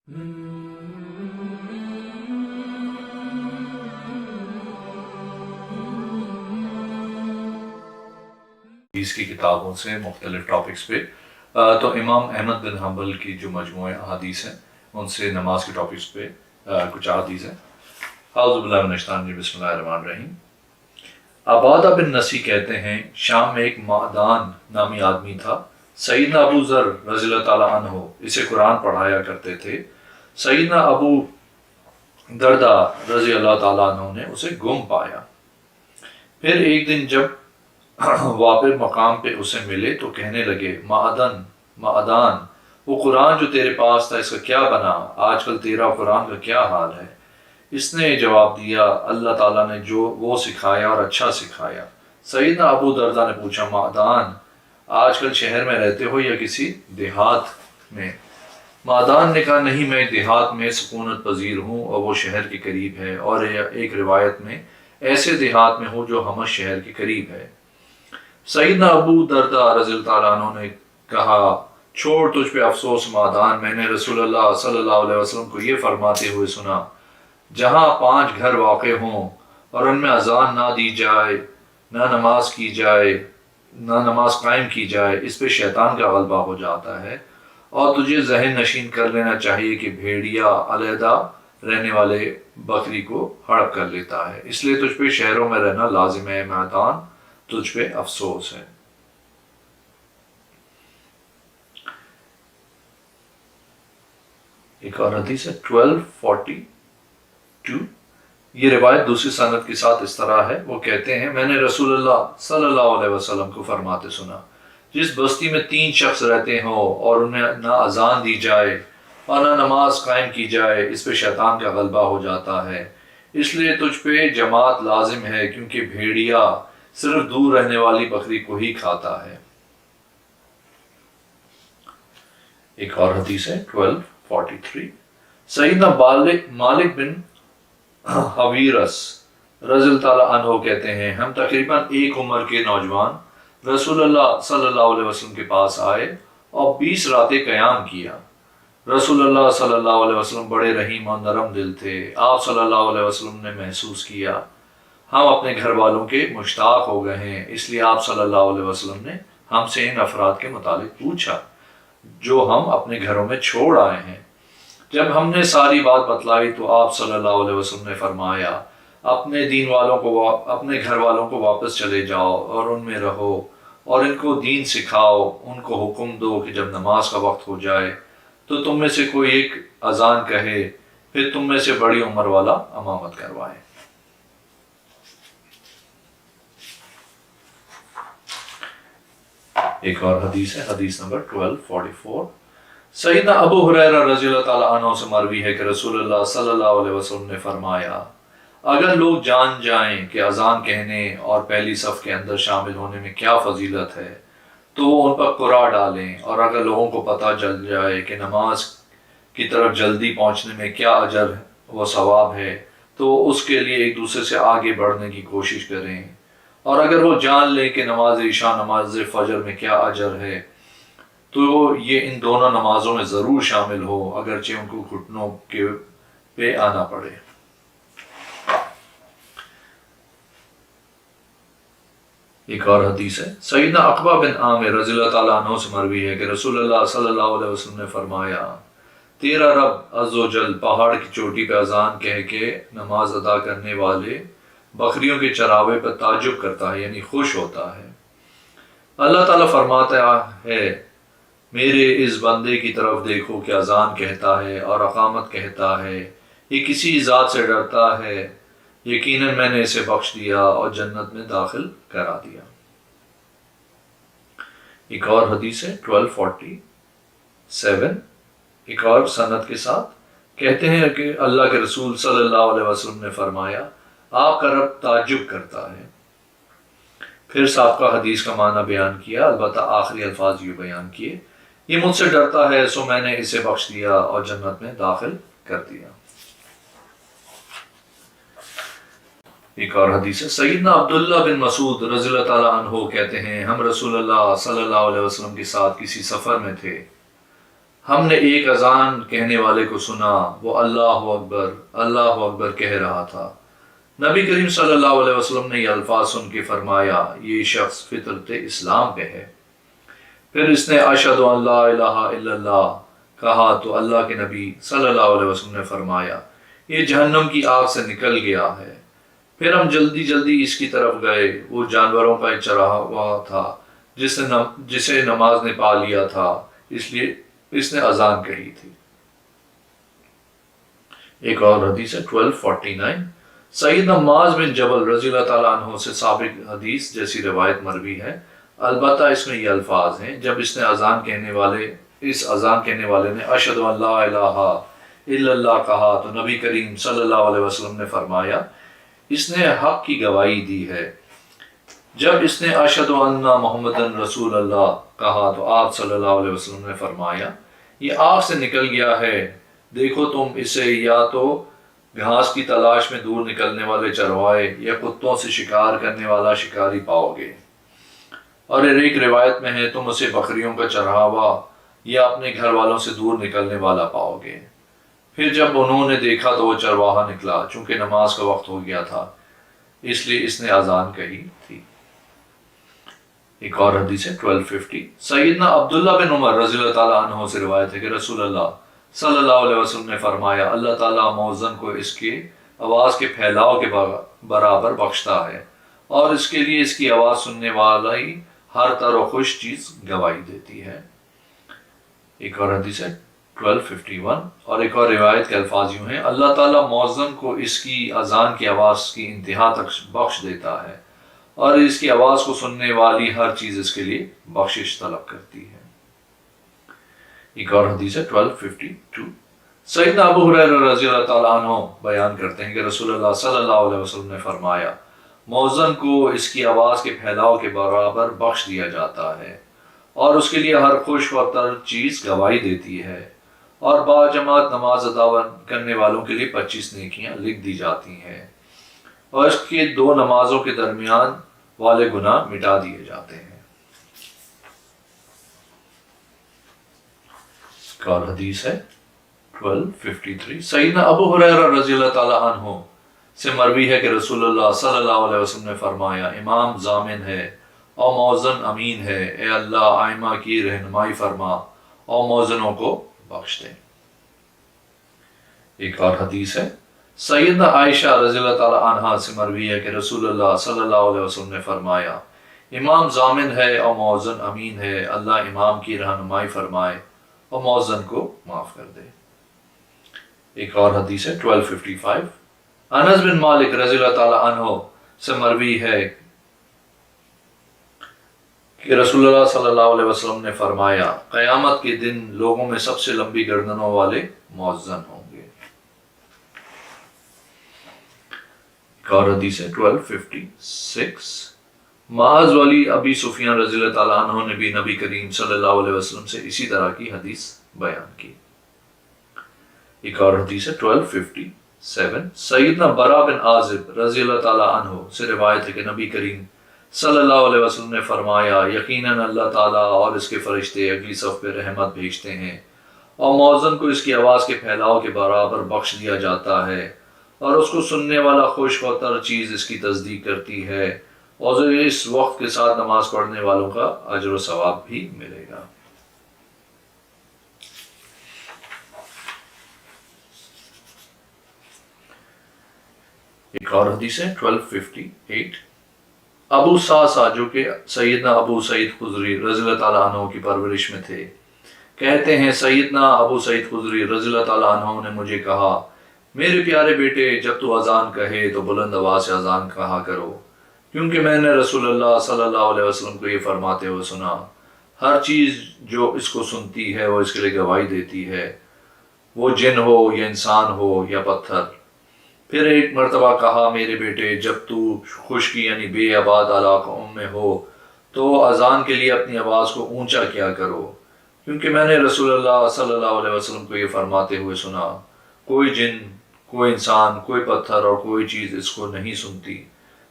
حدیث کی کتابوں سے مختلف ٹاپکس پہ تو امام احمد بن حنبل کی جو مجموعہ احادیث ہیں ان سے نماز کے ٹاپکس پہ کچھ احادیث ہیں۔ اعوذ باللہ من الشیطان الرجیم، بسم اللہ الرحمن الرحیم۔ عبادہ بن نسی کہتے ہیں شام میں ایک معدان نامی آدمی تھا، سیدنا ابو ذر رضی اللہ تعالیٰ عنہ اسے قرآن پڑھایا کرتے تھے۔ سیدنا ابو دردہ رضی اللہ تعالیٰ عنہ نے اسے گم پایا۔ پھر ایک دن جب واپس مقام پہ اسے ملے تو کہنے لگے معدان وہ قرآن جو تیرے پاس تھا اس کا کیا بنا؟ آج کل تیرا قرآن کا کیا حال ہے؟ اس نے جواب دیا اللہ تعالیٰ نے جو وہ سکھایا اور اچھا سکھایا۔ سیدنا ابو دردہ نے پوچھا معدان آج کل شہر میں رہتے ہو یا کسی دیہات میں؟ معدان نے کہا نہیں، میں دیہات میں سکونت پذیر ہوں اور وہ شہر کے قریب ہے، اور ایک روایت میں ایسے دیہات میں ہوں جو حمص شہر کے قریب ہے۔ سیدنا ابو دردہ رضی اللہ تعالیٰ عنہ نے کہا چھوڑ تجھ پہ افسوس معدان، میں نے رسول اللہ صلی اللہ علیہ وسلم کو یہ فرماتے ہوئے سنا جہاں 5 گھر واقع ہوں اور ان میں اذان نہ دی جائے، نہ نماز قائم کی جائے، اس پہ شیطان کا غلبہ ہو جاتا ہے، اور تجھے ذہن نشین کر لینا چاہیے کہ بھیڑیا علیحدہ رہنے والے بکری کو ہڑپ کر لیتا ہے، اس لیے تجھ پہ شہروں میں رہنا لازم ہے معدان، تجھ پہ افسوس ہے۔ ایک اور حدیث ہے 1242، یہ روایت دوسری سند کے ساتھ اس طرح ہے، وہ کہتے ہیں میں نے رسول اللہ صلی اللہ علیہ وسلم کو فرماتے سنا جس بستی میں 3 شخص رہتے ہوں اور انہیں نہ اذان دی جائے اور نہ نماز قائم کی جائے، اس پہ شیطان کا غلبہ ہو جاتا ہے، اس لیے تجھ پہ جماعت لازم ہے، کیونکہ بھیڑیا صرف دور رہنے والی بکری کو ہی کھاتا ہے۔ ایک اور حدیث ہے 1243، سیدنا مالک بن حویرس رضی اللہ تعالیٰ عنہ کہتے ہیں ہم تقریباً ایک عمر کے نوجوان رسول اللہ صلی اللہ علیہ وسلم کے پاس آئے اور 20 راتیں قیام کیا۔ رسول اللہ صلی اللہ علیہ وسلم بڑے رحیم اور نرم دل تھے۔ آپ صلی اللہ علیہ وسلم نے محسوس کیا ہم اپنے گھر والوں کے مشتاق ہو گئے ہیں، اس لیے آپ صلی اللہ علیہ وسلم نے ہم سے ان افراد کے متعلق پوچھا جو ہم اپنے گھروں میں چھوڑ آئے ہیں۔ جب ہم نے ساری بات بتلائی تو آپ صلی اللہ علیہ وسلم نے فرمایا اپنے گھر والوں کو واپس چلے جاؤ اور ان میں رہو اور ان کو دین سکھاؤ، ان کو حکم دو کہ جب نماز کا وقت ہو جائے تو تم میں سے کوئی ایک اذان کہے، پھر تم میں سے بڑی عمر والا امامت کروائے۔ ایک اور حدیث ہے حدیث نمبر 1244، سیدنا ابو ہریرہ رضی اللہ تعالیٰ عنہ سے مروی ہے کہ رسول اللہ صلی اللہ علیہ وسلم نے فرمایا اگر لوگ جان جائیں کہ اذان کہنے اور پہلی صف کے اندر شامل ہونے میں کیا فضیلت ہے تو وہ ان پر قرعہ ڈالیں، اور اگر لوگوں کو پتہ چل جائے کہ نماز کی طرف جلدی پہنچنے میں کیا اجر و ثواب ہے تو اس کے لیے ایک دوسرے سے آگے بڑھنے کی کوشش کریں، اور اگر وہ جان لیں کہ نماز عشاء نماز فجر میں کیا اجر ہے تو یہ ان دونوں نمازوں میں ضرور شامل ہو اگرچہ ان کو گھٹنوں کے پہ آنا پڑے۔ ایک اور حدیث ہے سیدنا عقبہ بن عامر رضی اللہ تعالیٰ عنہ سے مروی ہے کہ رسول اللہ صلی اللہ علیہ وسلم نے فرمایا تیرا رب عز و جل پہاڑ کی چوٹی پہ اذان کہہ کے نماز ادا کرنے والے بکریوں کے چراوے پر تعجب کرتا ہے، یعنی خوش ہوتا ہے۔ اللہ تعالیٰ فرماتا ہے میرے اس بندے کی طرف دیکھو کہ اذان کہتا ہے اور اقامت کہتا ہے، یہ کسی ذات سے ڈرتا ہے، یقیناً میں نے اسے بخش دیا اور جنت میں داخل کرا دیا۔ ایک اور حدیث ہے 1247، ایک اور سند کے ساتھ کہتے ہیں کہ اللہ کے رسول صلی اللہ علیہ وسلم نے فرمایا آپ کا رب تعجب کرتا ہے۔ پھر سابقہ حدیث کا معنی بیان کیا، البتہ آخری الفاظ یہ بیان کیے یہ مجھ سے ڈرتا ہے سو میں نے اسے بخش دیا اور جنت میں داخل کر دیا۔ ایک اور حدیث ہے سیدنا عبداللہ بن مسعود رضی اللہ تعالیٰ عنہ کہتے ہیں ہم رسول اللہ صلی اللہ علیہ وسلم کے ساتھ کسی سفر میں تھے ہم نے ایک اذان کہنے والے کو سنا، وہ اللہ اکبر کہہ رہا تھا۔ نبی کریم صلی اللہ علیہ وسلم نے یہ الفاظ سن کے فرمایا یہ شخص فطرت اسلام پہ ہے۔ پھر اس نے اشہد ان لا الہ الا اللہ کہا تو اللہ کے نبی صلی اللہ علیہ وسلم نے فرمایا یہ جہنم کی آگ سے نکل گیا ہے۔ پھر ہم جلدی جلدی اس کی طرف گئے، وہ جانوروں کا ایک چراگاہ تھا جسے نماز نے پا لیا تھا، اس لیے اس نے اذان کہی تھی۔ ایک اور حدیث ہے 1249، سیدنا معاذ بن جبل رضی اللہ تعالیٰ عنہ سے ثابت حدیث جیسی روایت مروی ہے، البتہ اس میں یہ الفاظ ہیں جب اس اذان کہنے والے نے اشہد ان لا الہ الا اللہ کہا تو نبی کریم صلی اللہ علیہ وسلم نے فرمایا اس نے حق کی گواہی دی ہے۔ جب اس نے اشہد ان محمد رسول اللہ کہا تو آپ صلی اللہ علیہ وسلم نے فرمایا یہ آگ سے نکل گیا ہے، دیکھو تم اسے یا تو گھاس کی تلاش میں دور نکلنے والے چروائے یا کتوں سے شکار کرنے والا شکاری پاؤ گے، اور ایک روایت میں ہے تم اسے بکریوں کا چرواہا یا اپنے گھر والوں سے دور نکلنے والا پاؤ گے۔ پھر جب انہوں نے دیکھا تو وہ چرواہا نکلا، چونکہ نماز کا وقت ہو گیا تھا، اس لیے اس نے اذان کہی تھی۔ ایک اور حدیث ہے 1250، سیدنا عبداللہ بن عمر رضی اللہ تعالیٰ عنہ سے روایت ہے کہ رسول اللہ صلی اللہ علیہ وسلم نے فرمایا اللہ تعالیٰ مؤذن کو اس کی آواز کے پھیلاؤ کے برابر بخشتا ہے، اور اس کے لیے اس کی آواز سننے والا ہی ہر تر و خوش چیز گواہی دیتی ہے۔ ایک اور حدیث ہے 1251، اور ایک اور روایت کے الفاظ یوں ہیں اللہ تعالیٰ مؤذن کو اس کی اذان کی آواز کی انتہا تک بخش دیتا ہے، اور اس کی آواز کو سننے والی ہر چیز اس کے لیے بخشش طلب کرتی ہے۔ ایک اور حدیث ہے 1252، سیدنا ابو ہریرہ رضی اللہ تعالیٰ عنہ بیان کرتے ہیں کہ رسول اللہ صلی اللہ علیہ وسلم نے فرمایا مؤذن کو اس کی آواز کے پھیلاؤ کے برابر بخش دیا جاتا ہے، اور اس کے لیے ہر خوش و تر چیز گواہی دیتی ہے، اور باجماعت نماز ادا کرنے والوں کے لیے 25 نیکیاں لکھ دی جاتی ہیں، اور اس کے 2 نمازوں کے درمیان والے گناہ مٹا دیے جاتے ہیں۔ ایک اور حدیث ہے 1253، سیدنا ابو ہریرہ رضی اللہ تعالیٰ عنہ سے مروی ہے کہ رسول اللہ صلی اللہ علیہ وسلم نے فرمایا امام ضامن ہے اور مؤذن امین ہے، اے اللہ ائمہ کی رہنمائی فرما اور مؤذنوں کو بخش دے۔ ایک اور حدیث ہے سیدنا عائشہ رضی اللہ تعالیٰ عنہا سے مروی ہے کہ رسول اللہ صلی اللہ علیہ وسلم نے فرمایا امام ضامن ہے اور مؤذن امین ہے، اللہ امام کی رہنمائی فرمائے اور مؤذن کو معاف کر دے۔ ایک اور حدیث ہے 1255، انس بن مالک رضی اللہ تعالیٰ عنہ سے مروی ہے کہ رسول اللہ صلی اللہ علیہ وسلم نے فرمایا قیامت کے دن لوگوں میں سب سے لمبی گردنوں والے مؤذن ہوں گے۔ ایک اور حدیث ہے 1256، معاذ ولی ابی سفیان رضی اللہ تعالیٰ عنہ نے بھی نبی کریم صلی اللہ علیہ وسلم سے اسی طرح کی حدیث بیان کی۔ ایک اور حدیث ہے 1257، سیدنا برا بن عازب رضی اللہ تعالیٰ عنہ سے روایت ہے کہ نبی کریم صلی اللہ علیہ وسلم نے فرمایا یقیناً اللہ تعالیٰ اور اس کے فرشتے اگلی صف پہ رحمت بھیجتے ہیں، اور مؤذن کو اس کی آواز کے پھیلاؤ کے برابر بخش دیا جاتا ہے، اور اس کو سننے والا خوش و تر چیز اس کی تصدیق کرتی ہے، اور اس وقت کے ساتھ نماز پڑھنے والوں کا اجر و ثواب بھی ملے گا۔ ایک اور حدیث ہے 1258، ابو ساسا جو کہ سیدنا ابو سعید خدری رضی اللہ تعالیٰ عنہ کی پرورش میں تھے کہتے ہیں سیدنا ابو سعید خدری رضی اللہ تعالیٰ عنہ نے مجھے کہا میرے پیارے بیٹے جب تو اذان کہے تو بلند آواز سے اذان کہا کرو، کیونکہ میں نے رسول اللہ صلی اللہ علیہ وسلم کو یہ فرماتے ہوئے سنا ہر چیز جو اس کو سنتی ہے وہ اس کے لیے گواہی دیتی ہے، وہ جن ہو یا انسان ہو یا پتھر۔ پھر ایک مرتبہ کہا میرے بیٹے جب تو خشکی یعنی بے آباد علاقوں میں ہو تو اذان کے لیے اپنی آواز کو اونچا کیا کرو، کیونکہ میں نے رسول اللہ صلی اللہ علیہ وسلم کو یہ فرماتے ہوئے سنا کوئی جن، کوئی انسان، کوئی پتھر اور کوئی چیز اس کو نہیں سنتی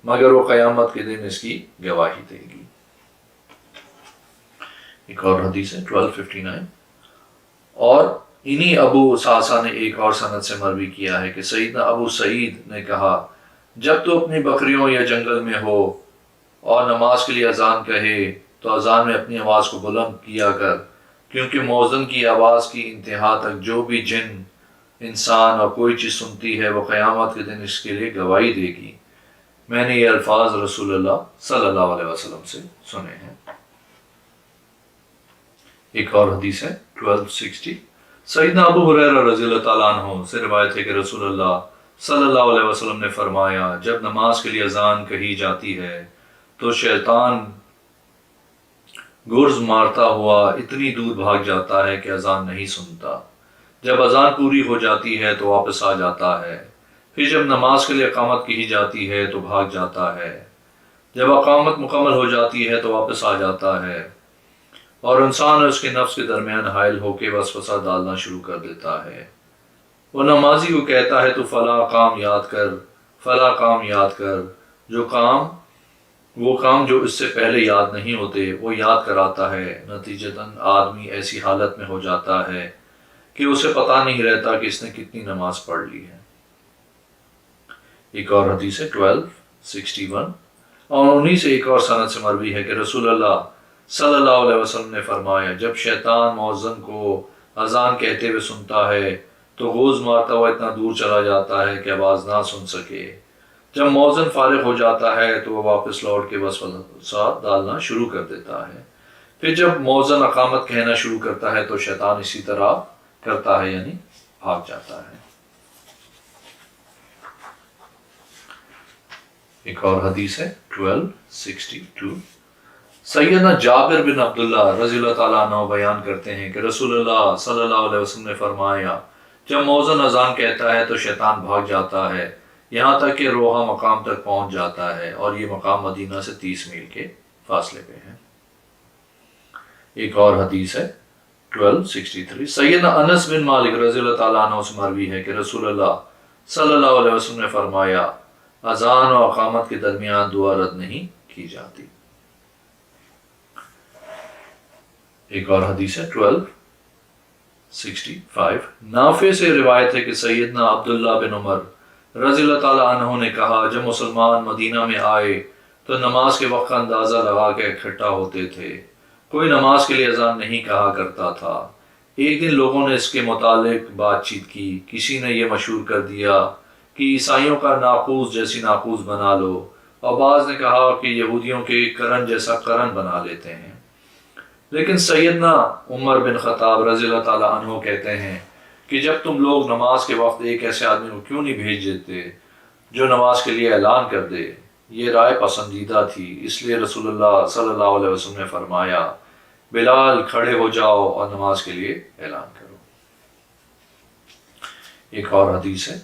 مگر وہ قیامت کے دن اس کی گواہی دے گی۔ ایک اور حدیث ہے 1259، اور انہی ابو ساسا نے ایک اور سند سے مروی کیا ہے کہ سیدنا ابو سعید نے کہا جب تو اپنی بکریوں یا جنگل میں ہو اور نماز کے لیے اذان کہے تو اذان میں اپنی آواز کو بلند کیا کر، کیونکہ مؤذن کی آواز کی انتہا تک جو بھی جن، انسان اور کوئی چیز سنتی ہے وہ قیامت کے دن اس کے لیے گواہی دے گی۔ میں نے یہ الفاظ رسول اللہ صلی اللہ علیہ وسلم سے سنے ہیں۔ ایک اور حدیث ہے 1260، سیدنا ابو ہریرہ رضی اللہ تعالیٰ عنہ سے روایت ہے کہ رسول اللہ صلی اللہ علیہ وسلم نے فرمایا جب نماز کے لیے اذان کہی جاتی ہے تو شیطان گرز مارتا ہوا اتنی دور بھاگ جاتا ہے کہ اذان نہیں سنتا، جب اذان پوری ہو جاتی ہے تو واپس آ جاتا ہے، پھر جب نماز کے لیے اقامت کہی جاتی ہے تو بھاگ جاتا ہے، جب اقامت مکمل ہو جاتی ہے تو واپس آ جاتا ہے، اور انسان اور اس کے نفس کے درمیان حائل ہو کے وسوسہ ڈالنا شروع کر دیتا ہے۔ وہ نمازی کو کہتا ہے تو فلاں کام یاد کر، فلاں کام یاد کر، وہ کام جو اس سے پہلے یاد نہیں ہوتے وہ یاد کراتا ہے، نتیجتاً آدمی ایسی حالت میں ہو جاتا ہے کہ اسے پتہ نہیں رہتا کہ اس نے کتنی نماز پڑھ لی ہے۔ ایک اور حدیث ہے 1261، اور انہی سے ایک اور سند سے مروی ہے کہ رسول اللہ صلی اللہ علیہ وسلم نے فرمایا جب شیطان مؤذن کو اذان کہتے ہوئے سنتا ہے تو غوز مارتا ہوا اتنا دور چلا جاتا ہے کہ آواز نہ سن سکے، جب مؤذن فارغ ہو جاتا ہے تو وہ واپس لوٹ کے وسوسہ ڈالنا شروع کر دیتا ہے، پھر جب مؤذن اقامت کہنا شروع کرتا ہے تو شیطان اسی طرح کرتا ہے، یعنی بھاگ جاتا ہے۔ ایک اور حدیث ہے 1262، سیدنا جابر بن عبداللہ رضی اللہ تعالیٰ عنہ بیان کرتے ہیں کہ رسول اللہ صلی اللہ علیہ وسلم نے فرمایا جب مؤذن اذان کہتا ہے تو شیطان بھاگ جاتا ہے یہاں تک کہ روحا مقام تک پہنچ جاتا ہے، اور یہ مقام مدینہ سے 30 میل کے فاصلے پہ ہے۔ ایک اور حدیث ہے 1263، سیدنا انس بن مالک رضی اللہ تعالیٰ عنہ سے مروی ہے کہ رسول اللہ صلی اللہ علیہ وسلم نے فرمایا اذان و اقامت کے درمیان دعا رد نہیں کی جاتی۔ ایک اور حدیث ہے 1265، نافع سے روایت ہے کہ سیدنا عبداللہ بن عمر رضی اللہ تعالیٰ عنہ نے کہا جب مسلمان مدینہ میں آئے تو نماز کے وقت کا اندازہ لگا کے اکٹھا ہوتے تھے، کوئی نماز کے لیے اذان نہیں کہا کرتا تھا۔ ایک دن لوگوں نے اس کے متعلق بات چیت کی، کسی نے یہ مشہور کر دیا کہ عیسائیوں کا ناقوس جیسی ناقوس بنا لو، اور بعض نے کہا کہ یہودیوں کے کرن جیسا کرن بنا لیتے ہیں، لیکن سیدنا عمر بن خطاب رضی اللہ تعالیٰ عنہ کہتے ہیں کہ جب تم لوگ نماز کے وقت ایک ایسے آدمی کو کیوں نہیں بھیج دیتے جو نماز کے لیے اعلان کر دے؟ یہ رائے پسندیدہ تھی، اس لیے رسول اللہ صلی اللہ علیہ وسلم نے فرمایا بلال کھڑے ہو جاؤ اور نماز کے لیے اعلان کرو۔ ایک اور حدیث ہے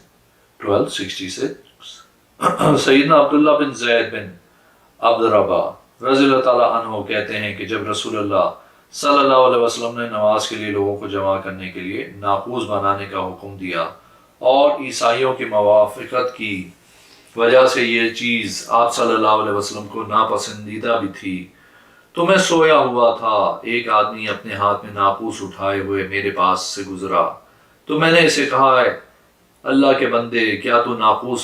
1266، سیدنا عبداللہ بن زید بن عبد الربا رضی اللہ تعالیٰ عنہ کہتے ہیں کہ جب رسول اللہ صلی اللہ علیہ وسلم نے نماز کے لیے لوگوں کو جمع کرنے کے لیے ناقوس بنانے کا حکم دیا اور عیسائیوں کی موافقت کی وجہ سے یہ چیز آپ صلی اللہ علیہ وسلم کو ناپسندیدہ بھی تھی، تو میں سویا ہوا تھا، ایک آدمی اپنے ہاتھ میں ناقوس اٹھائے ہوئے میرے پاس سے گزرا، تو میں نے اسے کہا اللہ کے بندے کیا تو ناقوس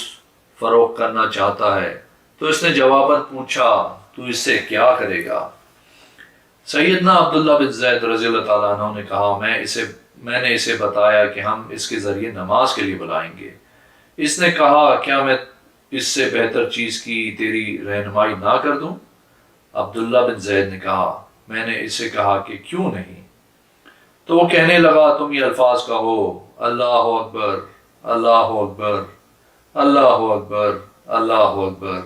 فروخت کرنا چاہتا ہے؟ تو اس نے جواباً پوچھا تو اس سے کیا کرے گا؟ سیدنا عبداللہ بن زید رضی اللہ تعالیٰ عنہ نے کہا میں نے اسے بتایا کہ ہم اس کے ذریعے نماز کے لیے بلائیں گے۔ اس نے کہا کیا میں اس سے بہتر چیز کی تیری رہنمائی نہ کر دوں؟ عبداللہ بن زید نے کہا میں نے اسے کہا کہ کیوں نہیں؟ تو وہ کہنے لگا تم یہ الفاظ کہو اللہ اکبر اللہ اکبر اللہ اکبر اللہ اکبر،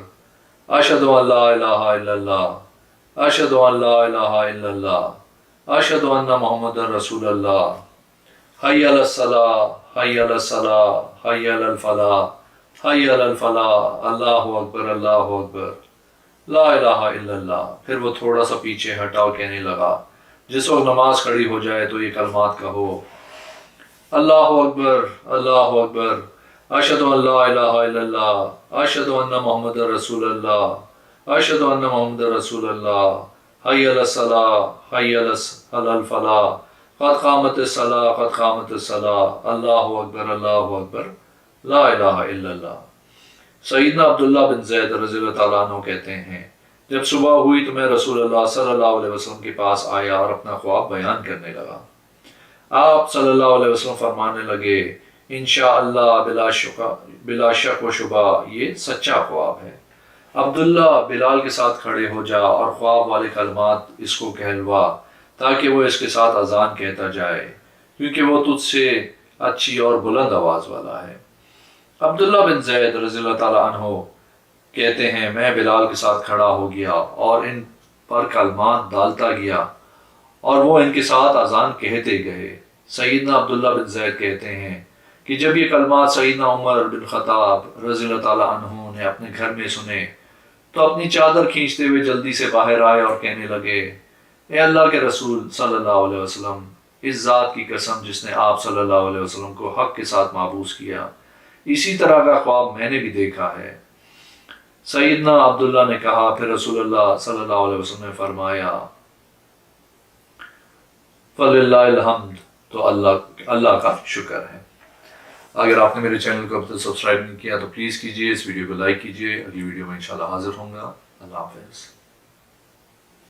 اشہد ان لا الہ الا اللہ، اشہد ان لا الہ الا اللہ، اشہد ان محمد رسول اللہ، حی علی الصلاۃ حی علی الصلاۃ حی علی الفلاح حی علی الفلاح، اللہ اکبر اللہ اکبر لا الہ الا اللہ۔ پھر وہ تھوڑا سا پیچھے ہٹا اور کہنے لگا جس وقت نماز کھڑی ہو جائے تو یہ کلمات کہو اللہ اکبر اللہ اکبر، اشہد ان لا الہ الا اللہ، اشہد ان محمد رسول اللہ، اشہد ان محمد رسول اللہ، حی علی الصلاۃ حی علی الفلاح قد قامت الصلاۃ قد قامت الصلاۃ اللہ اکبر لا الہ الا اللہ۔ سیدنا عبداللہ بن زید رضی اللہ تعالیٰ عنہ کہتے ہیں جب صبح ہوئی تو میں رسول اللہ صلی اللہ علیہ وسلم کے پاس آیا اور اپنا خواب بیان کرنے لگا۔ آپ صلی اللہ علیہ وسلم فرمانے لگے انشاءاللہ بلا شک و شبہ یہ سچا خواب ہے۔ عبداللہ بلال کے ساتھ کھڑے ہو جا اور خواب والے کلمات اس کو کہلوا تاکہ وہ اس کے ساتھ اذان کہتا جائے کیونکہ وہ تجھ سے اچھی اور بلند آواز والا ہے۔ عبداللہ بن زید رضی اللہ تعالیٰ عنہ کہتے ہیں میں بلال کے ساتھ کھڑا ہو گیا اور ان پر کلمات ڈالتا گیا اور وہ ان کے ساتھ اذان کہتے گئے۔ سیدنا عبداللہ بن زید کہتے ہیں کہ جب یہ کلمات سیدنا عمر بن خطاب رضی اللہ تعالیٰ عنہ نے اپنے گھر میں سنے تو اپنی چادر کھینچتے ہوئے جلدی سے باہر آئے اور کہنے لگے اے اللہ کے رسول صلی اللہ علیہ وسلم، اس ذات کی قسم جس نے آپ صلی اللہ علیہ وسلم کو حق کے ساتھ معبوس کیا، اسی طرح کا خواب میں نے بھی دیکھا ہے۔ سیدنا عبداللہ نے کہا پھر رسول اللہ صلی اللہ علیہ وسلم نے فرمایا فَلِلَّهِ الْحَمْدُ، تو اللہ کا شکر ہے۔ اگر آپ نے میرے چینل کو اب تک سبسکرائب نہیں کیا تو پلیز کیجئے، اس ویڈیو کو لائک کیجئے۔ اگلی ویڈیو میں انشاءاللہ حاضر ہوں گا۔ اللہ حافظ۔